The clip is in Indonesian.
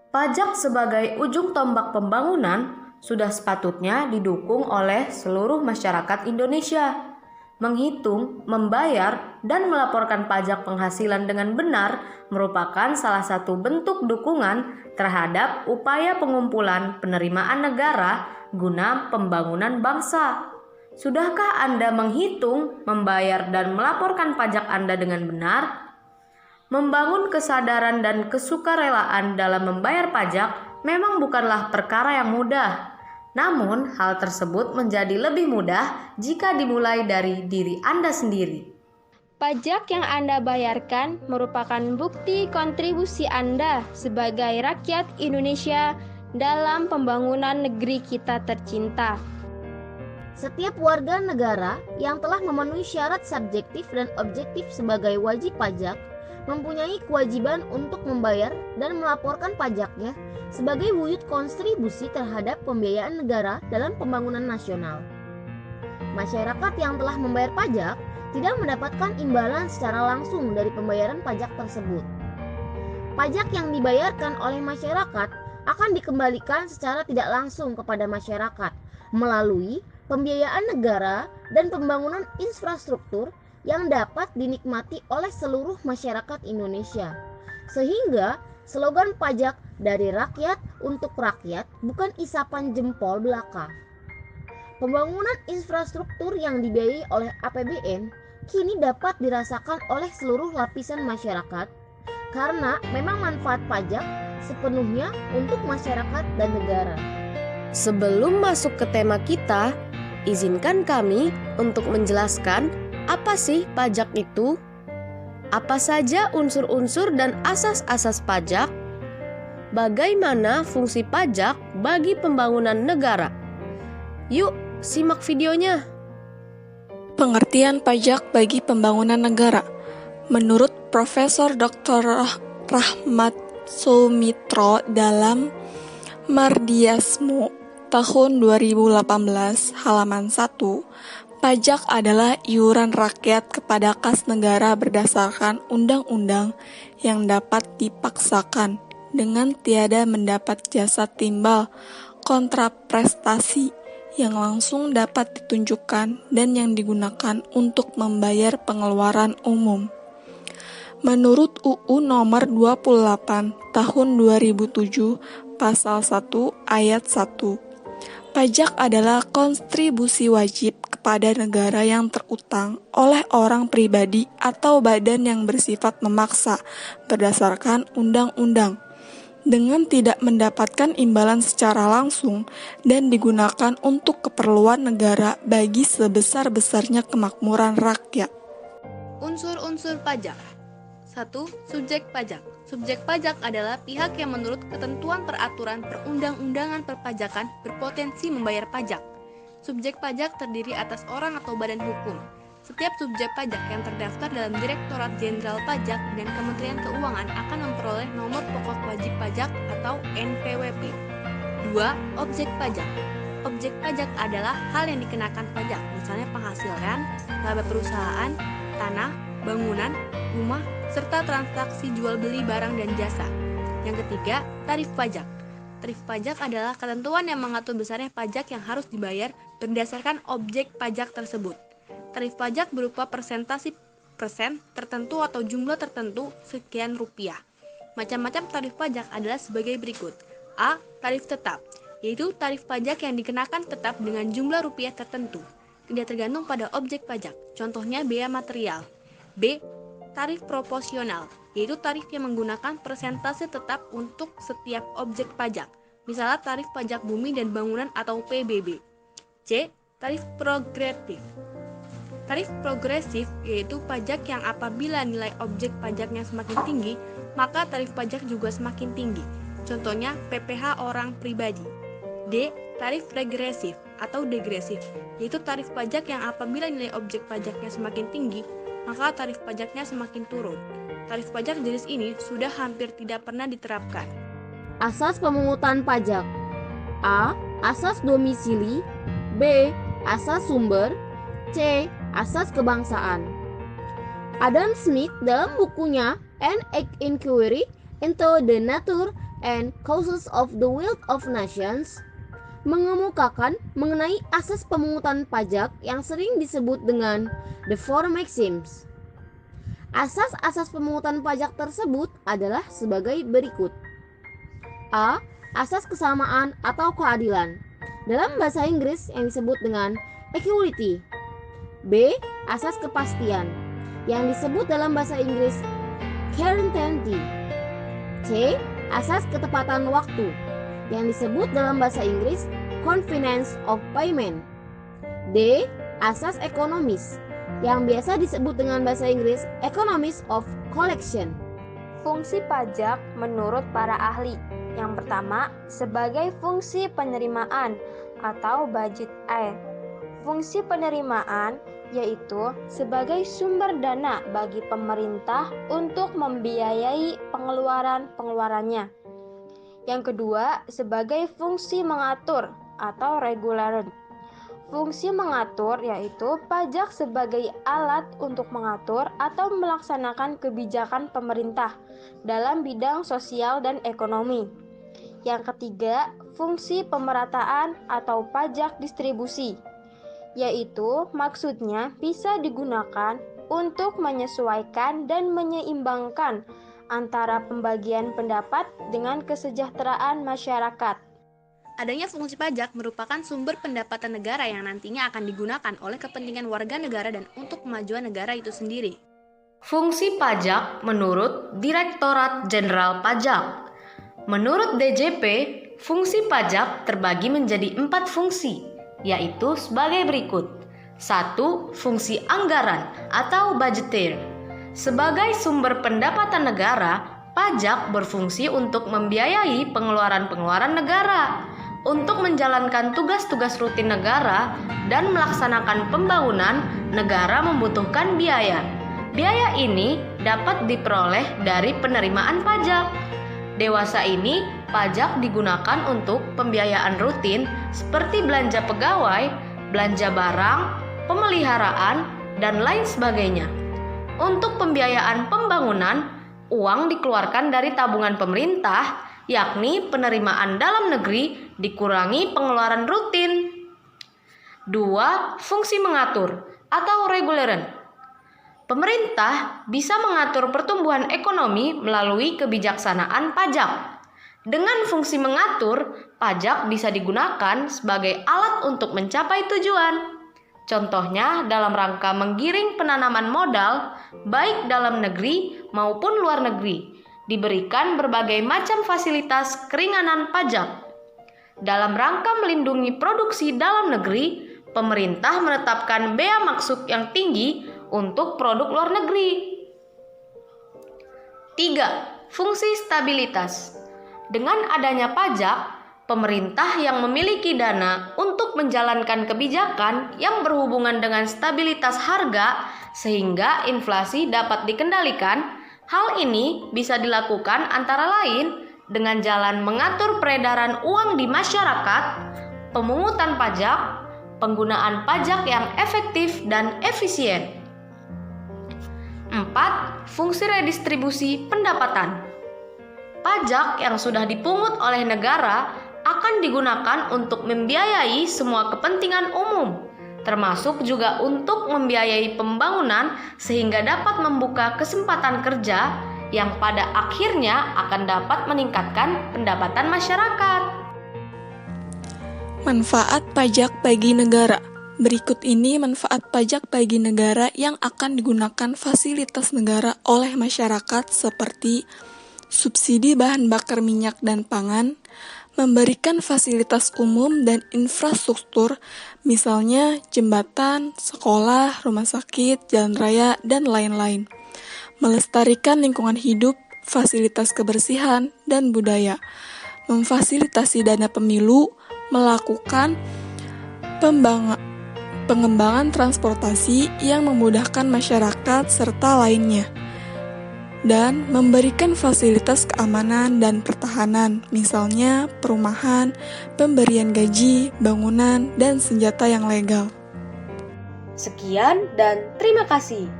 Pajak sebagai ujung tombak pembangunan sudah sepatutnya didukung oleh seluruh masyarakat Indonesia. Menghitung, membayar, dan melaporkan pajak penghasilan dengan benar merupakan salah satu bentuk dukungan terhadap upaya pengumpulan penerimaan negara guna pembangunan bangsa. Sudahkah Anda menghitung, membayar, dan melaporkan pajak Anda dengan benar? Membangun kesadaran dan kesukarelaan dalam membayar pajak memang bukanlah perkara yang mudah. Namun, hal tersebut menjadi lebih mudah jika dimulai dari diri Anda sendiri. Pajak yang Anda bayarkan merupakan bukti kontribusi Anda sebagai rakyat Indonesia dalam pembangunan negeri kita tercinta. Setiap warga negara yang telah memenuhi syarat subjektif dan objektif sebagai wajib pajak mempunyai kewajiban untuk membayar dan melaporkan pajaknya sebagai wujud kontribusi terhadap pembiayaan negara dalam pembangunan nasional. Masyarakat yang telah membayar pajak tidak mendapatkan imbalan secara langsung dari pembayaran pajak tersebut. Pajak yang dibayarkan oleh masyarakat akan dikembalikan secara tidak langsung kepada masyarakat melalui pembiayaan negara dan pembangunan infrastruktur yang dapat dinikmati oleh seluruh masyarakat Indonesia. Sehingga slogan pajak dari rakyat untuk rakyat bukan isapan jempol belaka. Pembangunan infrastruktur yang dibiayai oleh APBN kini dapat dirasakan oleh seluruh lapisan masyarakat karena memang manfaat pajak sepenuhnya untuk masyarakat dan negara. Sebelum masuk ke tema kita, izinkan kami untuk menjelaskan apa sih pajak itu? Apa saja unsur-unsur dan asas-asas pajak? Bagaimana fungsi pajak bagi pembangunan negara? Yuk, simak videonya. Pengertian pajak bagi pembangunan negara. Menurut Profesor Dr. Rahmat Soumitro dalam Mardiasmo tahun 2018 halaman 1, pajak adalah iuran rakyat kepada kas negara berdasarkan undang-undang yang dapat dipaksakan dengan tiada mendapat jasa timbal kontraprestasi yang langsung dapat ditunjukkan dan yang digunakan untuk membayar pengeluaran umum. Menurut UU nomor 28 tahun 2007 pasal 1 ayat 1, pajak adalah kontribusi wajib kepada negara yang terutang oleh orang pribadi atau badan yang bersifat memaksa berdasarkan undang-undang dengan tidak mendapatkan imbalan secara langsung dan digunakan untuk keperluan negara bagi sebesar-besarnya kemakmuran rakyat. Unsur-unsur pajak. 1. Subjek pajak. Subjek pajak adalah pihak yang menurut ketentuan peraturan perundang-undangan perpajakan berpotensi membayar pajak. Subjek pajak terdiri atas orang atau badan hukum. Setiap subjek pajak yang terdaftar dalam Direktorat Jenderal Pajak dan Kementerian Keuangan akan memperoleh nomor pokok wajib pajak atau NPWP. 2. Objek pajak. Objek pajak adalah hal yang dikenakan pajak, misalnya penghasilan, laba perusahaan, tanah, bangunan, rumah, serta transaksi jual beli barang dan jasa. Yang ketiga, tarif pajak. Tarif pajak adalah ketentuan yang mengatur besarnya pajak yang harus dibayar berdasarkan objek pajak tersebut. Tarif pajak berupa persentase persen tertentu atau jumlah tertentu sekian rupiah. Macam-macam tarif pajak adalah sebagai berikut. A. Tarif tetap, yaitu tarif pajak yang dikenakan tetap dengan jumlah rupiah tertentu, tidak tergantung pada objek pajak, contohnya biaya material. B. Tarif proporsional, yaitu tarif yang menggunakan persentase tetap untuk setiap objek pajak, misalnya tarif pajak bumi dan bangunan atau PBB. C. Tarif progresif. Tarif progresif yaitu pajak yang apabila nilai objek pajaknya semakin tinggi, maka tarif pajak juga semakin tinggi. Contohnya PPh orang pribadi. D. Tarif regresif atau degresif, yaitu tarif pajak yang apabila nilai objek pajaknya semakin tinggi, maka tarif pajaknya semakin turun. Tarif pajak jenis ini sudah hampir tidak pernah diterapkan. Asas pemungutan pajak. A. Asas domisili. B. Asas sumber. C. Asas kebangsaan. Adam Smith dalam bukunya An Inquiry into the Nature and Causes of the Wealth of Nations mengemukakan mengenai asas pemungutan pajak yang sering disebut dengan the Four Maxims. Asas-asas pemungutan pajak tersebut adalah sebagai berikut. A. Asas kesamaan atau keadilan. Dalam bahasa Inggris yang disebut dengan equality. B. Asas kepastian yang disebut dalam bahasa Inggris certainty. C. Asas ketepatan waktu yang disebut dalam bahasa Inggris convenience of payment. D. Asas ekonomis yang biasa disebut dengan bahasa Inggris economics of collection. Fungsi pajak menurut para ahli. Yang pertama, sebagai fungsi penerimaan atau budget aid. Fungsi penerimaan yaitu sebagai sumber dana bagi pemerintah untuk membiayai pengeluarannya. Yang kedua, sebagai fungsi mengatur atau regulatory. Fungsi mengatur yaitu pajak sebagai alat untuk mengatur atau melaksanakan kebijakan pemerintah dalam bidang sosial dan ekonomi. Yang ketiga, fungsi pemerataan atau pajak distribusi, yaitu maksudnya bisa digunakan untuk menyesuaikan dan menyeimbangkan antara pembagian pendapat dengan kesejahteraan masyarakat. Adanya fungsi pajak merupakan sumber pendapatan negara yang nantinya akan digunakan oleh kepentingan warga negara dan untuk kemajuan negara itu sendiri. Fungsi pajak menurut Direktorat Jenderal Pajak. Menurut DJP, fungsi pajak terbagi menjadi 4 fungsi, yaitu sebagai berikut. 1. Fungsi anggaran atau budgeteer. Sebagai sumber pendapatan negara, pajak berfungsi untuk membiayai pengeluaran-pengeluaran negara, untuk menjalankan tugas-tugas rutin negara, dan melaksanakan pembangunan. Negara membutuhkan biaya. Biaya ini dapat diperoleh dari penerimaan pajak. Dewasa ini, pajak digunakan untuk pembiayaan rutin seperti belanja pegawai, belanja barang, pemeliharaan, dan lain sebagainya. Untuk pembiayaan pembangunan, uang dikeluarkan dari tabungan pemerintah, yakni penerimaan dalam negeri dikurangi pengeluaran rutin. 2. Fungsi mengatur atau regulatory. Pemerintah bisa mengatur pertumbuhan ekonomi melalui kebijaksanaan pajak. Dengan fungsi mengatur, pajak bisa digunakan sebagai alat untuk mencapai tujuan. Contohnya dalam rangka menggiring penanaman modal, baik dalam negeri maupun luar negeri, diberikan berbagai macam fasilitas keringanan pajak. Dalam rangka melindungi produksi dalam negeri, pemerintah menetapkan bea masuk yang tinggi untuk produk luar negeri. 3. Fungsi stabilitas. Dengan adanya pajak, pemerintah yang memiliki dana untuk menjalankan kebijakan yang berhubungan dengan stabilitas harga sehingga inflasi dapat dikendalikan. Hal ini bisa dilakukan antara lain dengan jalan mengatur peredaran uang di masyarakat, pemungutan pajak, penggunaan pajak yang efektif dan efisien. 4. Fungsi redistribusi pendapatan. Pajak yang sudah dipungut oleh negara akan digunakan untuk membiayai semua kepentingan umum, termasuk juga untuk membiayai pembangunan sehingga dapat membuka kesempatan kerja yang pada akhirnya akan dapat meningkatkan pendapatan masyarakat. Manfaat pajak bagi negara. Berikut ini manfaat pajak bagi negara yang akan digunakan fasilitas negara oleh masyarakat seperti subsidi bahan bakar minyak dan pangan, memberikan fasilitas umum dan infrastruktur, misalnya jembatan, sekolah, rumah sakit, jalan raya, dan lain-lain. Melestarikan lingkungan hidup, fasilitas kebersihan, dan budaya. Memfasilitasi dana pemilu, melakukan pengembangan transportasi yang memudahkan masyarakat serta lainnya. Dan memberikan fasilitas keamanan dan pertahanan, misalnya perumahan, pemberian gaji, bangunan, dan senjata yang legal. Sekian dan terima kasih.